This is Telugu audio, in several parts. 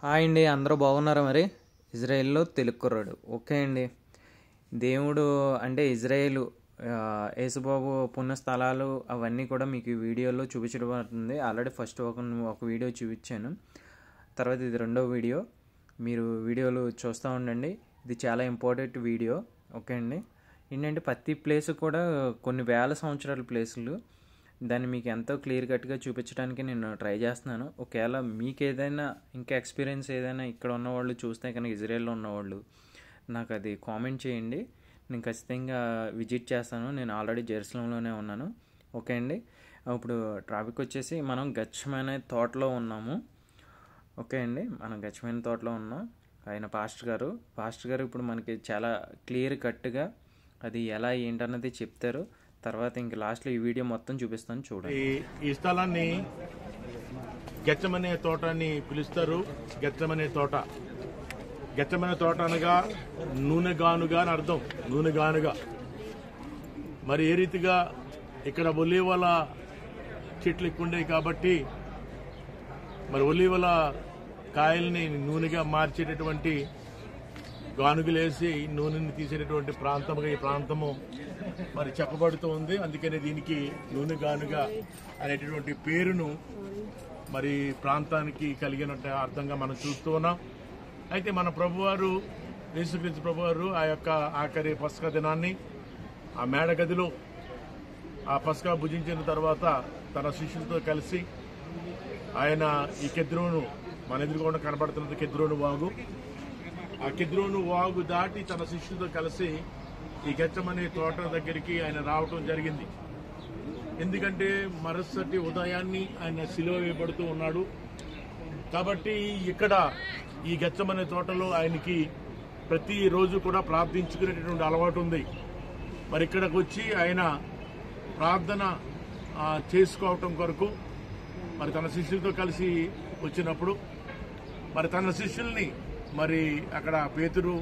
హాయ్ అండి, అందరూ బాగున్నారా? మరి ఇజ్రాయెల్లో తెలుగు కుర్రాడు. ఓకే అండి. దేవుడు అంటే ఇజ్రాయేలు యేసుబాబు పుణ్యస్థలాలు అవన్నీ కూడా మీకు ఈ వీడియోలో చూపించడం అవుతుంది. ఆల్రెడీ ఫస్ట్ ఒక వీడియో చూపించాను, తర్వాత ఇది రెండో వీడియో. మీరు వీడియోలు చూస్తూ ఉండండి. ఇది చాలా ఇంపార్టెంట్ వీడియో. ఓకే అండి. ఏంటంటే ప్రతి ప్లేస్ కూడా కొన్ని వేల సంవత్సరాల ప్లేసులు, దాన్ని మీకు ఎంతో క్లియర్ కట్గా చూపించడానికి నేను ట్రై చేస్తున్నాను. ఒకవేళ మీకు ఏదైనా ఇంకా ఎక్స్పీరియన్స్ ఏదైనా ఇక్కడ ఉన్నవాళ్ళు చూస్తే కనుక, ఇజ్రాయెల్లో ఉన్నవాళ్ళు నాకు అది కామెంట్ చేయండి. నేను ఖచ్చితంగా విజిట్ చేస్తాను. నేను ఆల్రెడీ జెరూసలంలోనే ఉన్నాను. ఓకే అండి. ఇప్పుడు ట్రాఫిక్ వచ్చేసి మనం గెత్సేమనే తోటలో ఉన్నాము. ఓకే అండి, మనం గెత్సేమనే తోటలో ఉన్నాం. ఆయన పాస్టర్ గారు ఇప్పుడు మనకి చాలా క్లియర్ కట్గా అది ఎలా ఏంటన్నది చెప్తారు. తర్వాత ఇంక లాస్ట్లో ఈ వీడియో మొత్తం చూపిస్తాను, చూడండి. ఈ స్థలాన్ని గెత్సేమనే తోట అని పిలుస్తారు. గెత్సేమనే తోట అనగా నూనెగానుగా అని అర్థం. నూనెగానుగా. మరి ఏ రీతిగా ఇక్కడ ఒలీవల చెట్లు ఎక్కువ ఉండేవి కాబట్టి మరి ఒలీవల కాయల్ని నూనెగా మార్చేటటువంటి గానుగులేసి నూనెని తీసేటటువంటి ప్రాంతముగా ఈ ప్రాంతము మరి చెప్పబడుతూ ఉంది. అందుకనే దీనికి నూనె గానుగా అనేటటువంటి పేరును మరి ప్రాంతానికి కలిగినట్టు అర్థంగా మనం చూస్తూ ఉన్నాం. అయితే మన ప్రభువారు యేసుక్రీస్తు ప్రభువారు ఆ యొక్క ఆఖరి పస్కా దినాన్ని ఆ మేడగదిలో ఆ పస్కా భుజించిన తర్వాత తన శిష్యులతో కలిసి ఆయన ఈ కెద్రోను, మన ఎదురుకుండా కనబడుతున్నది కెద్రోను వాగు, ఆ కెద్రోను వాగు దాటి తన శిష్యులతో కలిసి ఈ గెత్సేమనే తోట దగ్గరికి ఆయన రావటం జరిగింది. ఎందుకంటే మరుసటి ఉదయాన్ని ఆయన సిలువ వేయబడుతూ ఉన్నాడు కాబట్టి ఇక్కడ ఈ గెత్సేమనే తోటలో ఆయనకి ప్రతిరోజు కూడా ప్రార్థించుకునేటటువంటి అలవాటు ఉంది. మరి ఇక్కడికి వచ్చి ఆయన ప్రార్థన చేసుకోవటం కొరకు మరి తన శిష్యులతో కలిసి వచ్చినప్పుడు మరి తన శిష్యుల్ని మరి అక్కడ పేతురు,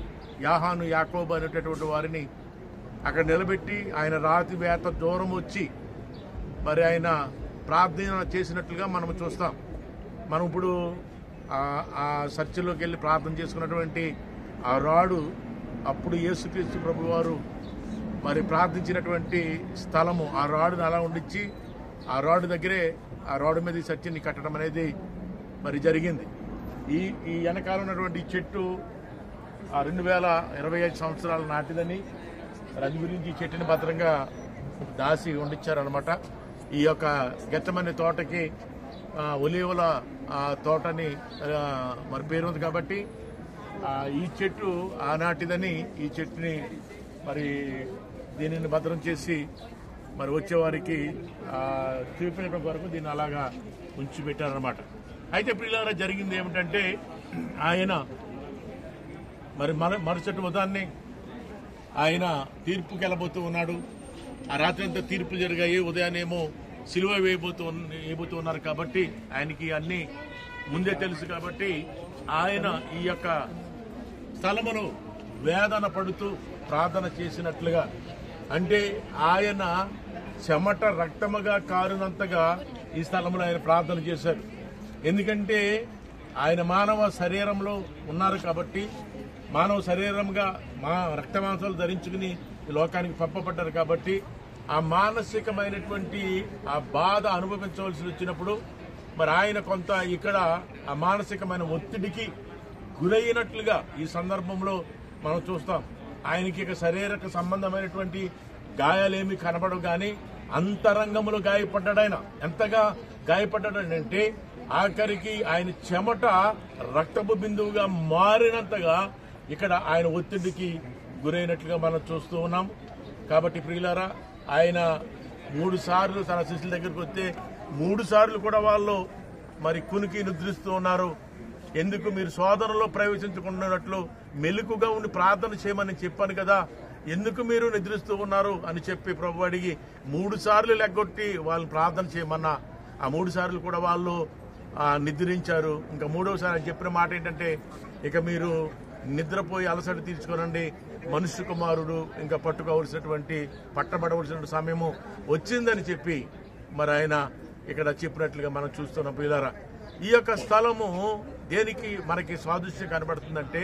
యాహాను, యాకోబు అనేటటువంటి వారిని అక్కడ నిలబెట్టి ఆయన రాతి వేత దూరం వచ్చి మరి ఆయన ప్రార్థన చేసినట్లుగా మనం చూస్తాం. మనం ఇప్పుడు ఆ చర్చిలోకి వెళ్ళి ప్రార్థన చేసుకున్నటువంటి ఆ రాడు అప్పుడు యేసుక్రీస్తు ప్రభు వారు మరి ప్రార్థించినటువంటి స్థలము. ఆ రాడును అలా ఉండిచ్చి ఆ రాడు దగ్గరే ఆ రాడు మీద ఈ చర్చిని కట్టడం అనేది మరి జరిగింది. ఈ వెనకాల ఉన్నటువంటి చెట్టు 2025 సంవత్సరాలు నాటిదని, అందు గురించి ఈ చెట్టుని భద్రంగా దాసి ఉండిచ్చారనమాట. ఈ యొక్క గెత్సేమనే తోటకి ఒలీవల తోటని మరి పేరు ఉంది కాబట్టి ఈ చెట్టు ఆనాటిదని ఈ చెట్టుని మరి దీనిని భద్రం చేసి మరి వచ్చేవారికి చూపించడం వరకు దీన్ని అలాగా ఉంచి పెట్టారనమాట. అయితే పిల్లల జరిగింది ఏమిటంటే ఆయన మరి మరుసటి ఉదయాన్నే ఆయన తీర్పుకి వెళ్ళబోతూ ఉన్నాడు. ఆ రాత్రి అంతా తీర్పులు జరిగాయి. ఉదయాన్నేమో సిలువ వేయబోతూ ఉన్నారు కాబట్టి ఆయనకి అన్ని ముందే తెలుసు కాబట్టి ఆయన ఈ యొక్క స్థలమును వేదన పడుతూ ప్రార్థన చేసినట్లుగా, అంటే ఆయన చెమట రక్తముగా కారునంతగా ఈ స్థలంలో ఆయన ప్రార్థన చేశారు. ఎందుకంటే ఆయన మానవ శరీరంలో ఉన్నారు కాబట్టి, మానవ శరీరంగా రక్తమాంసాలు ధరించుకుని ఈ లోకానికి పంపబడ్డారు కాబట్టి ఆ మానసికమైనటువంటి ఆ బాధ అనుభవించవలసి వచ్చినప్పుడు మరి ఆయన కొంత ఇక్కడ ఆ మానసికమైన ఒత్తిడికి గురైనట్లుగా ఈ సందర్భంలో మనం చూస్తాం. ఆయనకి ఇక శారీరక సంబంధమైనటువంటి గాయాలేమి కనబడవు, కానీ అంతరంగంలో గాయపడ్డాడు. ఆయన ఎంతగా గాయపడ్డాడంటే ఆఖరికి ఆయన చెమట రక్తపు బిందువుగా మారినంతగా ఇక్కడ ఆయన ఒత్తిడికి గురైనట్లుగా మనం చూస్తూ ఉన్నాం. కాబట్టి ప్రియులారా, ఆయన 3 సార్లు తన శిష్యుల దగ్గరికి వస్తే 3 సార్లు కూడా వాళ్ళు మరి కునికి నిద్రిస్తూ ఉన్నారు. ఎందుకు మీరు శోధనలో ప్రవేశించకుండానట్లు మెలకుగా ఉండి ప్రార్థన చేయమని చెప్పాను కదా, ఎందుకు మీరు నిద్రిస్తూ ఉన్నారు అని చెప్పి ప్రభు అడిగి 3 సార్లు లెగ్గొట్టి వాళ్ళని ప్రార్థన చేయమన్నా ఆ 3 సార్లు కూడా వాళ్ళు నిద్రించారు. ఇంకా 3వసారి చెప్పిన మాట ఏంటంటే, ఇక మీరు నిద్రపోయి అలసట తీర్చుకోనండి, మనుష్య కుమారుడు ఇంకా పట్టబడవలసినటువంటి సమయము వచ్చిందని చెప్పి మరి ఆయన ఇక్కడ చెప్పినట్లుగా మనం చూస్తున్నాం. పిల్లరా, ఈ యొక్క స్థలము దేనికి మనకి సాదృశ్యం కనబడుతుందంటే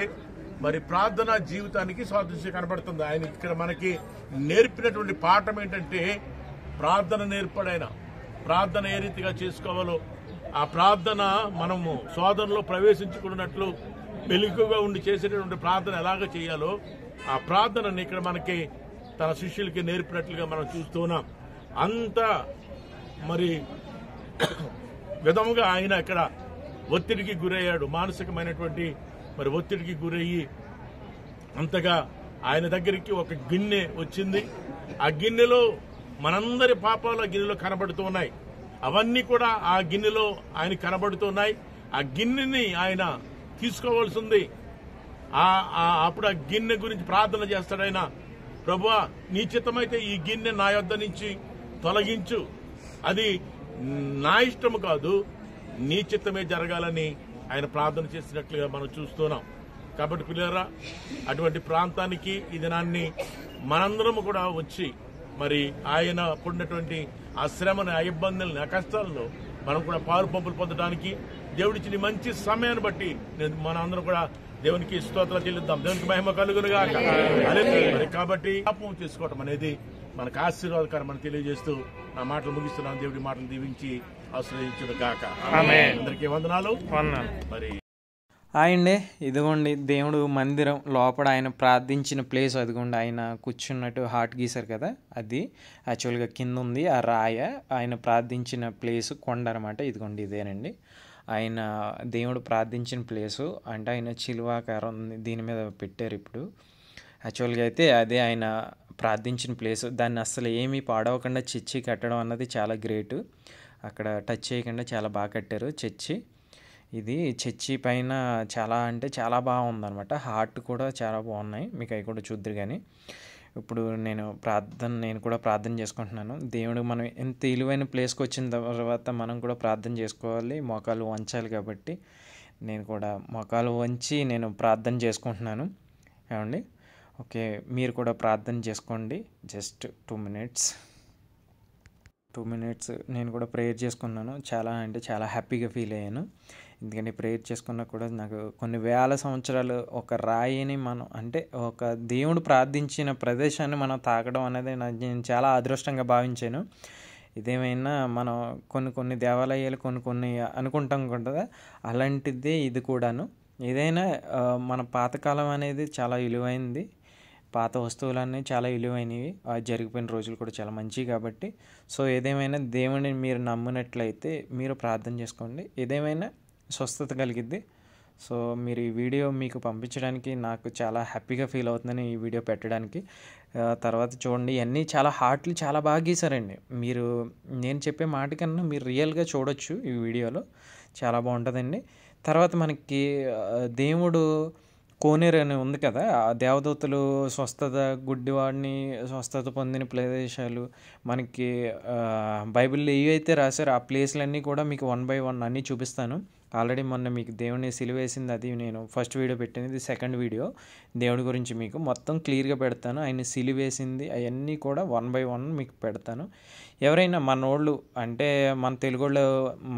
మరి ప్రార్థనా జీవితానికి సాదృశ్యం కనబడుతుంది. ఆయన ఇక్కడ మనకి నేర్పినటువంటి పాఠం ఏంటంటే ప్రార్థన నేర్పడైన ప్రార్థన ఏ రీతిగా చేసుకోవాలో, ఆ ప్రార్థన మనము శోధనలో ప్రవేశించుకున్నట్లు మెలకుగా ఉండి చేసేటటువంటి ప్రార్థన ఎలాగ చేయాలో ఆ ప్రార్థనని ఇక్కడ మనకి తన శిష్యులకి నేర్పినట్లుగా మనం చూస్తున్నాం. అంత మరి విధముగా ఆయన ఇక్కడ ఒత్తిడికి గురయ్యాడు, మానసికమైనటువంటి మరి ఒత్తిడికి గురయ్యి అంతగా ఆయన దగ్గరికి ఒక గిన్నె వచ్చింది. ఆ గిన్నెలో మనందరి పాపాలు ఆ గిన్నెలో కనబడుతూ ఉన్నాయి. అవన్నీ కూడా ఆ గిన్నెలో ఆయన కనబడుతున్నాయి. ఆ గిన్నెని ఆయన తీసుకోవాల్సి ఉంది. అప్పుడు ఆ గిన్నె గురించి ప్రార్థన చేస్తాడు ఆయన, ప్రభువా నీ చిత్తమైతే ఈ గిన్నె నా యొద్ద నుంచి తొలగించు, అది నా ఇష్టము కాదు నీ చిత్తమే జరగాలని ఆయన ప్రార్థన చేసినట్లుగా మనం చూస్తున్నాం. కాబట్టి పిల్లరా, అటువంటి ప్రాంతానికి ఈ దినాన్ని మనందరము కూడా వచ్చి మరి ఆయన పడినటువంటి ఆ శ్రమని, ఆ ఇబ్బందుల్ని, ఆ కష్టాలను మనం కూడా పాలు పంపులు పొందడానికి దేవుడిచ్చిన మంచి సమయాన్ని బట్టి మన అందరం కూడా దేవునికి స్తోత్రాలు చెల్లిద్దాం. దేవునికి మహిమ కలుగునుగా. మరి కాబట్టి పాపం చేసుకోవటం అనేది మనకు ఆశీర్వాదకరం అని తెలియజేస్తూ నా మాటలు ముగిస్తున్నాను. దేవుడి మాటలు దీవించి ఆశ్రయించును గాక. అందరికీ వందనాలు. మరి అండి, ఇదిగోండి దేవుడు మందిరం లోపల ఆయన ప్రార్థించిన ప్లేస్. అదిగోండి ఆయన కూర్చున్నట్టు హార్ట్ గీశారు కదా, అది యాక్చువల్గా కింద ఉంది. ఆ రాయ ఆయన ప్రార్థించిన ప్లేసు కొండ అనమాట. ఇదిగోండి ఇదేనండి ఆయన దేవుడు ప్రార్థించిన ప్లేసు. అంటే ఆయన చిలువాకారం దీని మీద పెట్టారు. ఇప్పుడు యాక్చువల్గా అయితే అదే ఆయన ప్రార్థించిన ప్లేసు. దాన్ని అస్సలు ఏమీ పాడవకుండా చర్చి కట్టడం అన్నది చాలా గ్రేటు. అక్కడ టచ్ చేయకుండా చాలా బాగా కట్టారు చర్చి. ఇది చర్చి పైన చాలా అంటే చాలా బాగుందన్నమాట. హార్ట్ కూడా చాలా బాగున్నాయి, మీకు అవి కూడా చూద్దరు. కానీ ఇప్పుడు నేను కూడా ప్రార్థన చేసుకుంటున్నాను. దేవుడు మనం ఎంత విలువైన ప్లేస్కి వచ్చిన తర్వాత మనం కూడా ప్రార్థన చేసుకోవాలి, మోకాలు వంచాలి. కాబట్టి నేను కూడా మోకాలు వంచి నేను ప్రార్థన చేసుకుంటున్నాను. ఏమండి, ఓకే, మీరు కూడా ప్రార్థన చేసుకోండి. జస్ట్ 2 మినిట్స్ నేను కూడా ప్రేయర్ చేసుకున్నాను. చాలా అంటే చాలా హ్యాపీగా ఫీల్ అయ్యాను. ఎందుకంటే ప్రేయర్ చేసుకున్నా కూడా నాకు కొన్ని వేల సంవత్సరాలు ఒక రాయిని మనం అంటే ఒక దేవుడు ప్రార్థించిన ప్రదేశాన్ని మనం తాకడం అనేది నేను చాలా అదృష్టంగా భావించాను. ఇదేమైనా మనం కొన్ని దేవాలయాలు కొన్ని అనుకుంటాం కదా, అలాంటిదే ఇది కూడాను. ఏదైనా మన పాతకాలం అనేది చాలా విలువైనది. పాత వస్తువులన్నీ చాలా విలువైనవి. జరిగిపోయిన రోజులు కూడా చాలా మంచివి. కాబట్టి సో ఏదేమైనా దేవుడిని మీరు నమ్మినట్లయితే మీరు ప్రార్థన చేసుకోండి, ఏదేమైనా స్వస్థత కలిగిద్ది. సో మీరు ఈ వీడియో మీకు పంపించడానికి నాకు చాలా హ్యాపీగా ఫీల్ అవుతుందని ఈ వీడియో పెట్టడానికి. తర్వాత చూడండి, ఇవన్నీ చాలా హార్ట్లు చాలా బాగా గీశారండి. మీరు నేను చెప్పే మాట కన్నా మీరు రియల్గా చూడొచ్చు ఈ వీడియోలో, చాలా బాగుంటుందండి. తర్వాత మనకి దేవుడు కోనేరు అని ఉంది కదా, ఆ దేవదూతలు స్వస్థత, గుడ్డివాడిని స్వస్థత పొందిన ప్రదేశాలు మనకి బైబిల్లో ఏవైతే రాశారో ఆ ప్లేస్లన్నీ కూడా మీకు 1 by 1 అన్నీ చూపిస్తాను. ఆల్రెడీ మొన్న మీకు దేవుడిని సిలువేసింది అది నేను ఫస్ట్ వీడియో పెట్టింది. ఇది సెకండ్ వీడియో. దేవుడి గురించి మీకు మొత్తం క్లియర్గా పెడతాను. ఆయన సిలువేసింది అవన్నీ కూడా 1 by 1 మీకు పెడతాను. ఎవరైనా మనోళ్ళు అంటే మన తెలుగులో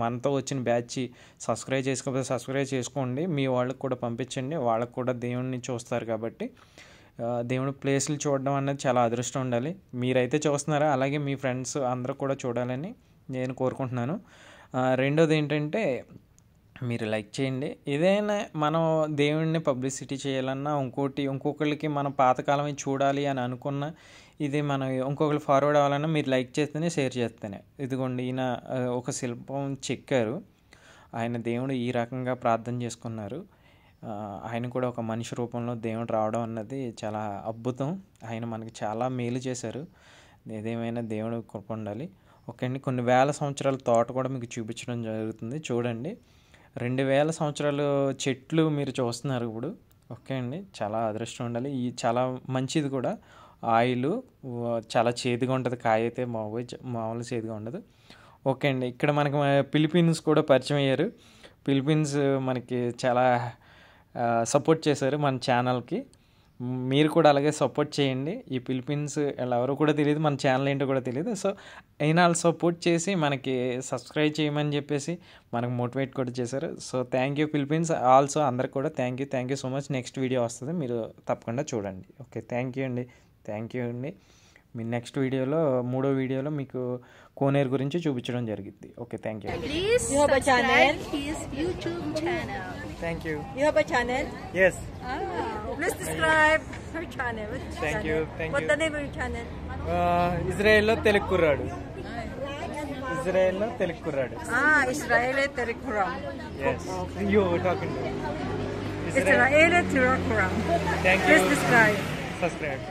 మనతో వచ్చిన బ్యాచ్ సబ్స్క్రైబ్ చేసుకోకపోతే సబ్స్క్రైబ్ చేసుకోండి. మీ వాళ్ళకి కూడా పంపించండి, వాళ్ళకు కూడా దేవుడిని చూస్తారు. కాబట్టి దేవుడి ప్లేసులు చూడడం అనేది చాలా అదృష్టం ఉండాలి. మీరైతే చూస్తున్నారా, అలాగే మీ ఫ్రెండ్స్ అందరూ కూడా చూడాలని నేను కోరుకుంటున్నాను. రెండోది ఏంటంటే మీరు లైక్ చేయండి. ఏదైనా మనం దేవుడిని పబ్లిసిటీ చేయాలన్నా ఇంకొకరికి మనం పాతకాలం చూడాలి అని అనుకున్న ఇది మనం ఇంకొకరు ఫార్వర్డ్ అవ్వాలన్నా మీరు లైక్ చేస్తేనే షేర్ చేస్తేనే. ఇదిగోండి ఈయన ఒక శిల్పం చెక్కారు. ఆయన దేవుడు ఈ రకంగా ప్రార్థన చేసుకున్నారు. ఆయన కూడా ఒక మనిషి రూపంలో దేవుడు రావడం అన్నది చాలా అద్భుతం. ఆయన మనకి చాలా మేలు చేశారు. ఏదేమైనా దేవుడు కృప ఉండాలి. ఓకే అండి, కొన్ని వేల సంవత్సరాల తోట కూడా మీకు చూపించడం జరుగుతుంది. చూడండి, 2000 సంవత్సరాలు చెట్లు మీరు చూస్తున్నారు ఇప్పుడు. ఓకే అండి, చాలా అదృష్టం ఉండాలి. ఈ చాలా మంచిది కూడా. ఆయిల్ చాలా చేదుగా ఉంటుంది, కాయ అయితే మామూలు చేదుగా ఉండదు. ఓకే అండి, ఇక్కడ మనకి ఫిలిప్పీన్స్ కూడా పరిచయం అయ్యారు. ఫిలిప్పీన్స్ మనకి చాలా సపోర్ట్ చేశారు మన ఛానల్కి. మీరు కూడా అలాగే సపోర్ట్ చేయండి. ఈ ఫిలిప్పీన్స్ ఎవరో కూడా తెలియదు, మన ఛానల్ ఏంటో కూడా తెలియదు. సో అయినా వాళ్ళు సపోర్ట్ చేసి మనకి సబ్స్క్రైబ్ చేయమని చెప్పేసి మనకు మోటివేట్ కూడా చేశారు. So thank you Philippines also, అందరికి కూడా thank you so much. Next video వస్తుంది, మీరు తప్పకుండా చూడండి. ఓకే, థ్యాంక్ యూ అండి. మీ నెక్స్ట్ వీడియోలో, 3వ వీడియోలో మీకు కోనేరు గురించి చూపించడం జరిగింది. Okay, thank you. Please You have a channel? subscribe his YouTube channel. Thank you. You have a channel? Yes. Please describe her channel. Which Thank channel? you, thank What's you. the name of your channel? ఇజ్రాయెల్లో తెలుగు కుర్రాడు. ఇజ్రాయెల్లో తెలుగు కుర్రాడు. Israeli Telegram. Yes, you talking. Israeli Telegram. Thank you. Please describe. Subscribe.